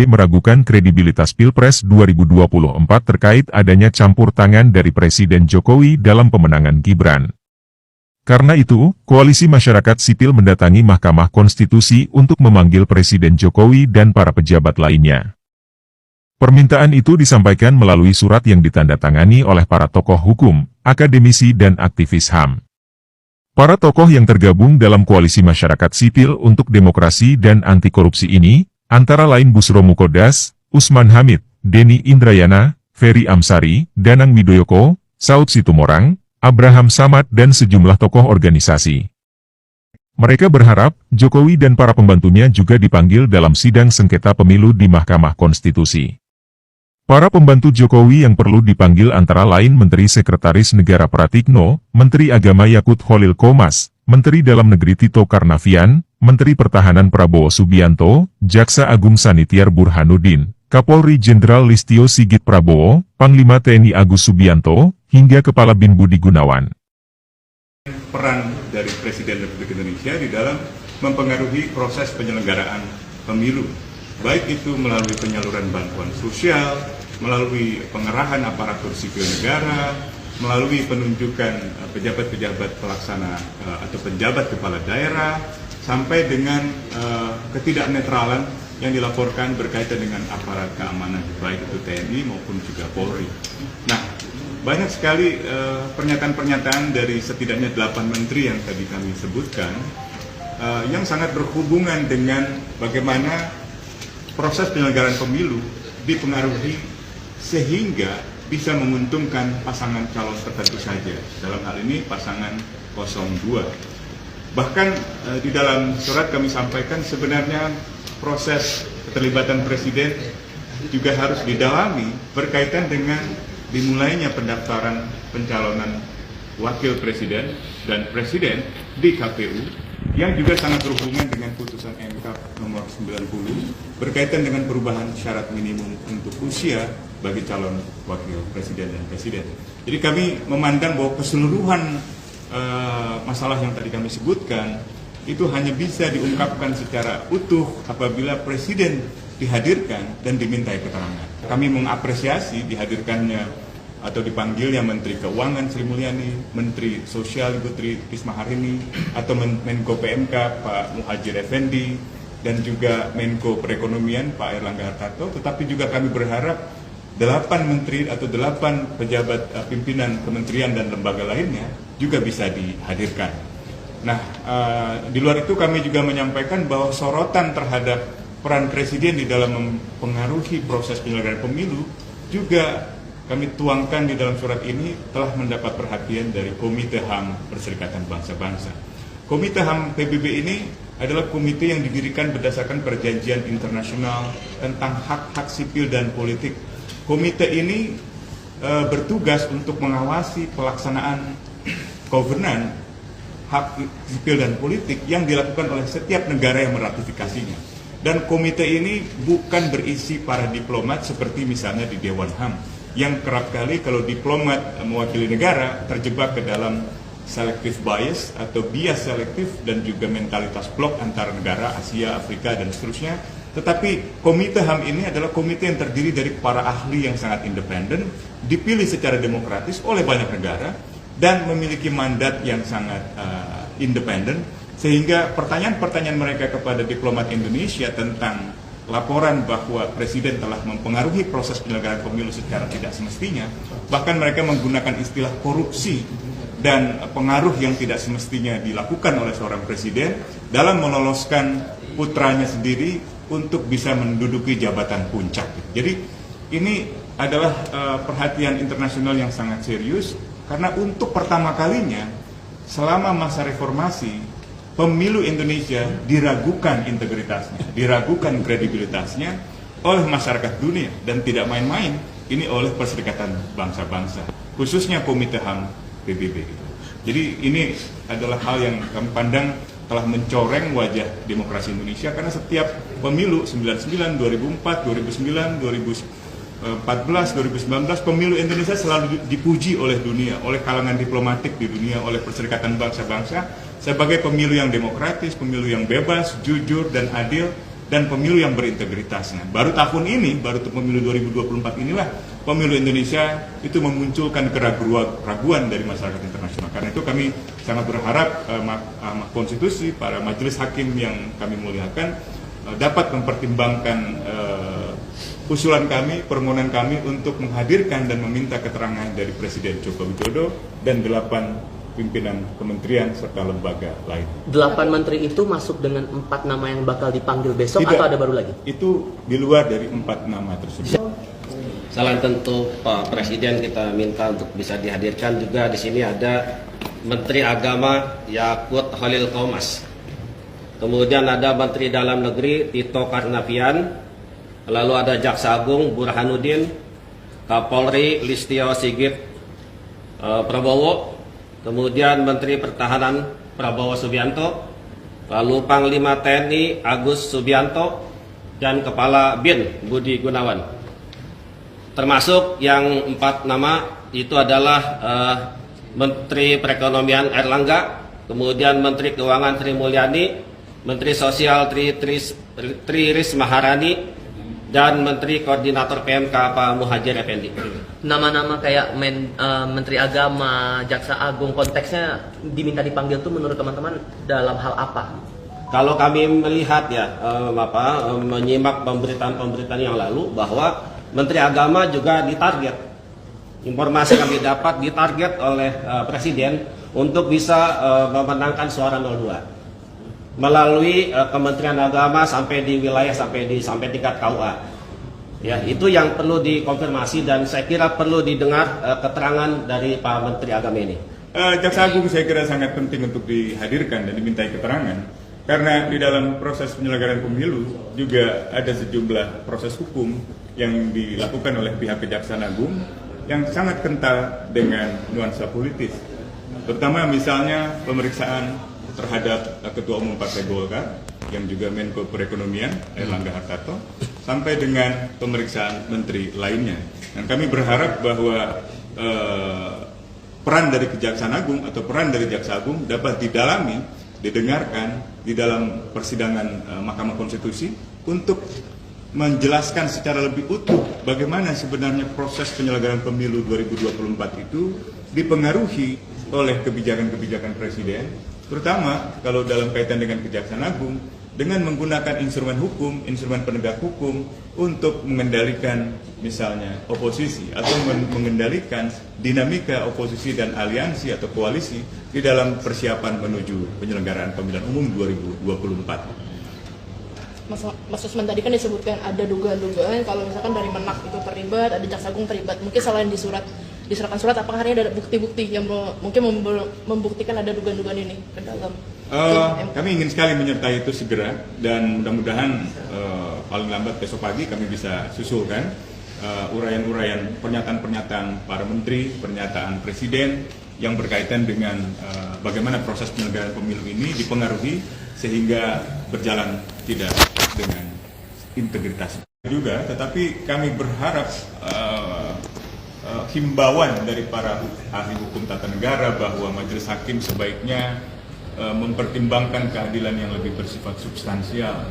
meragukan kredibilitas Pilpres 2024 terkait adanya campur tangan dari Presiden Jokowi dalam pemenangan Gibran. Karena itu, Koalisi Masyarakat Sipil mendatangi Mahkamah Konstitusi untuk memanggil Presiden Jokowi dan para pejabat lainnya. Permintaan itu disampaikan melalui surat yang ditandatangani oleh para tokoh hukum, akademisi dan aktivis HAM. Para tokoh yang tergabung dalam Koalisi Masyarakat Sipil untuk Demokrasi dan Anti Korupsi ini, antara lain Bushro Mukodas, Usman Hamid, Denny Indrayana, Ferry Amsari, Danang Widoyoko, Saud Situmorang, Abraham Samad dan sejumlah tokoh organisasi. Mereka berharap, Jokowi dan para pembantunya juga dipanggil dalam sidang sengketa pemilu di Mahkamah Konstitusi. Para pembantu Jokowi yang perlu dipanggil antara lain Menteri Sekretaris Negara Pratikno, Menteri Agama Yakut Kholil Qomas, Menteri Dalam Negeri Tito Karnavian, Menteri Pertahanan Prabowo Subianto, Jaksa Agung Sanitiar Burhanuddin, Kapolri Jenderal Listio Sigit Prabowo, Panglima TNI Agus Subianto, hingga Kepala BIN Budi Gunawan. Peran dari Presiden Republik Indonesia di dalam mempengaruhi proses penyelenggaraan pemilu, baik itu melalui penyaluran bantuan sosial, melalui pengerahan aparatur sipil negara, melalui penunjukan pejabat-pejabat pelaksana atau penjabat kepala daerah, sampai dengan ketidaknetralan yang dilaporkan berkaitan dengan aparat keamanan, baik itu TNI maupun juga Polri. Nah, banyak sekali pernyataan-pernyataan dari setidaknya 8 menteri yang tadi kami sebutkan, yang sangat berhubungan dengan bagaimana proses penyelenggaraan pemilu dipengaruhi sehingga bisa menguntungkan pasangan calon tertentu saja. Dalam hal ini pasangan 02. Bahkan di dalam surat kami sampaikan sebenarnya proses keterlibatan Presiden juga harus didalami berkaitan dengan dimulainya pendaftaran pencalonan Wakil Presiden dan Presiden di KPU yang juga sangat berhubungan dengan putusan MK nomor 90 berkaitan dengan perubahan syarat minimum untuk usia bagi calon Wakil Presiden dan Presiden. Jadi kami memandang bahwa keseluruhan masalah yang tadi kami sebutkan itu hanya bisa diungkapkan secara utuh apabila Presiden dihadirkan dan dimintai keterangan. Kami mengapresiasi dihadirkannya atau dipanggilnya Menteri Keuangan Sri Mulyani, Menteri Sosial Ibu Tri Risma Harini, atau Menko PMK Pak Muhadjir Effendi, dan juga Menko Perekonomian Pak Airlangga Hartarto. Tetapi juga kami berharap 8 menteri atau 8 pejabat pimpinan kementerian dan lembaga lainnya juga bisa dihadirkan. Nah, di luar itu kami juga menyampaikan bahwa sorotan terhadap peran Presiden di dalam mempengaruhi proses penyelenggaraan pemilu juga kami tuangkan di dalam surat ini telah mendapat perhatian dari Komite HAM Perserikatan Bangsa-Bangsa. Komite HAM PBB ini adalah komite yang didirikan berdasarkan perjanjian internasional tentang hak-hak sipil dan politik. Komite ini bertugas untuk mengawasi pelaksanaan governance hak sipil dan politik yang dilakukan oleh setiap negara yang meratifikasinya. Dan komite ini bukan berisi para diplomat seperti misalnya di Dewan HAM, yang kerap kali kalau diplomat mewakili negara terjebak ke dalam selective bias atau bias selektif dan juga mentalitas blok antara negara Asia, Afrika, dan seterusnya. Tetapi komite HAM ini adalah komite yang terdiri dari para ahli yang sangat independen, dipilih secara demokratis oleh banyak negara, dan memiliki mandat yang sangat independen, sehingga pertanyaan-pertanyaan mereka kepada diplomat Indonesia tentang laporan bahwa Presiden telah mempengaruhi proses penyelenggaraan pemilu secara tidak semestinya, bahkan mereka menggunakan istilah korupsi dan pengaruh yang tidak semestinya dilakukan oleh seorang Presiden dalam meloloskan putranya sendiri untuk bisa menduduki jabatan puncak. Jadi ini adalah perhatian internasional yang sangat serius, karena untuk pertama kalinya selama masa reformasi, pemilu Indonesia diragukan integritasnya, diragukan kredibilitasnya oleh masyarakat dunia, dan tidak main-main ini oleh Perserikatan Bangsa-Bangsa, khususnya Komite HAM PBB. Jadi ini adalah hal yang kami pandang telah mencoreng wajah demokrasi Indonesia, karena setiap pemilu 99, 2004, 2009, 2014, 2019, pemilu Indonesia selalu dipuji oleh dunia, oleh kalangan diplomatik di dunia, oleh Perserikatan Bangsa-Bangsa sebagai pemilu yang demokratis, pemilu yang bebas, jujur, dan adil, dan pemilu yang berintegritas. Nah, baru tahun ini, baru pemilu 2024 inilah pemilu Indonesia itu memunculkan keraguan dari masyarakat internasional. Karena itu kami sangat berharap Mahkamah Konstitusi, para majelis hakim yang kami muliakan dapat mempertimbangkan usulan kami, permohonan kami untuk menghadirkan dan meminta keterangan dari Presiden Joko Widodo dan 8 pimpinan kementerian serta lembaga lain. 8 menteri itu masuk dengan 4 nama yang bakal dipanggil besok. Tidak, atau ada baru lagi? Itu di luar dari 4 nama tersebut. Selain tentu Pak Presiden kita minta untuk bisa dihadirkan, juga di sini ada Menteri Agama Yakut Khalil Qomas. Kemudian ada Menteri Dalam Negeri Tito Karnavian. Lalu ada Jaksa Agung Burhanuddin, Kapolri Listio Sigit Prabowo. Kemudian Menteri Pertahanan Prabowo Subianto, lalu Panglima TNI Agus Subianto, dan Kepala BIN Budi Gunawan. Termasuk yang 4 nama itu adalah Menteri Perekonomian Erlangga, kemudian Menteri Keuangan Sri Mulyani, Menteri Sosial Tri Risma Maharani, dan Menteri Koordinator PMK Pak Muhajir Effendi. Nama-nama kayak Menteri Agama, Jaksa Agung, konteksnya diminta dipanggil tuh menurut teman-teman dalam hal apa? Kalau kami melihat ya, menyimak pemberitaan-pemberitaan yang lalu bahwa Menteri Agama juga ditarget. Informasi kami dapat ditarget oleh Presiden untuk bisa memenangkan suara 02 melalui Kementerian Agama sampai di wilayah sampai tingkat KUA. Ya, itu yang perlu dikonfirmasi dan saya kira perlu didengar keterangan dari Pak Menteri Agama ini. Jaksa Agung saya kira sangat penting untuk dihadirkan dan dimintai keterangan karena di dalam proses penyelenggaraan pemilu juga ada sejumlah proses hukum yang dilakukan oleh pihak Kejaksaan Agung yang sangat kental dengan nuansa politis. Pertama misalnya pemeriksaan terhadap Ketua Umum Partai Golkar yang juga Menko Perekonomian Erlangga Hartarto sampai dengan pemeriksaan menteri lainnya. Dan kami berharap bahwa peran dari Kejaksaan Agung atau peran dari Jaksa Agung dapat didalami, didengarkan di dalam persidangan Mahkamah Konstitusi untuk menjelaskan secara lebih utuh bagaimana sebenarnya proses penyelenggaraan pemilu 2024 itu dipengaruhi oleh kebijakan-kebijakan Presiden, terutama kalau dalam kaitan dengan Kejaksaan Agung dengan menggunakan instrumen hukum, instrumen penegak hukum untuk mengendalikan misalnya oposisi atau mengendalikan dinamika oposisi dan aliansi atau koalisi di dalam persiapan menuju penyelenggaraan pemilihan umum 2024. Mas Usman tadi kan disebutkan ada dugaan-dugaan kalau misalkan dari Menak itu terlibat, ada Jaksa Agung terlibat. Mungkin selain diserahkan surat, apakah hari ini ada bukti-bukti yang mungkin membuktikan ada dugaan-dugaan ini ke dalam? Kami ingin sekali menyertai itu segera dan mudah-mudahan paling lambat besok pagi kami bisa susulkan uraian-uraian pernyataan-pernyataan para menteri, pernyataan presiden yang berkaitan dengan bagaimana proses penyelenggaraan pemilu ini dipengaruhi sehingga berjalan tidak dengan integritas juga, tetapi kami berharap himbauan dari para ahli hukum tata negara bahwa majelis hakim sebaiknya mempertimbangkan keadilan yang lebih bersifat substansial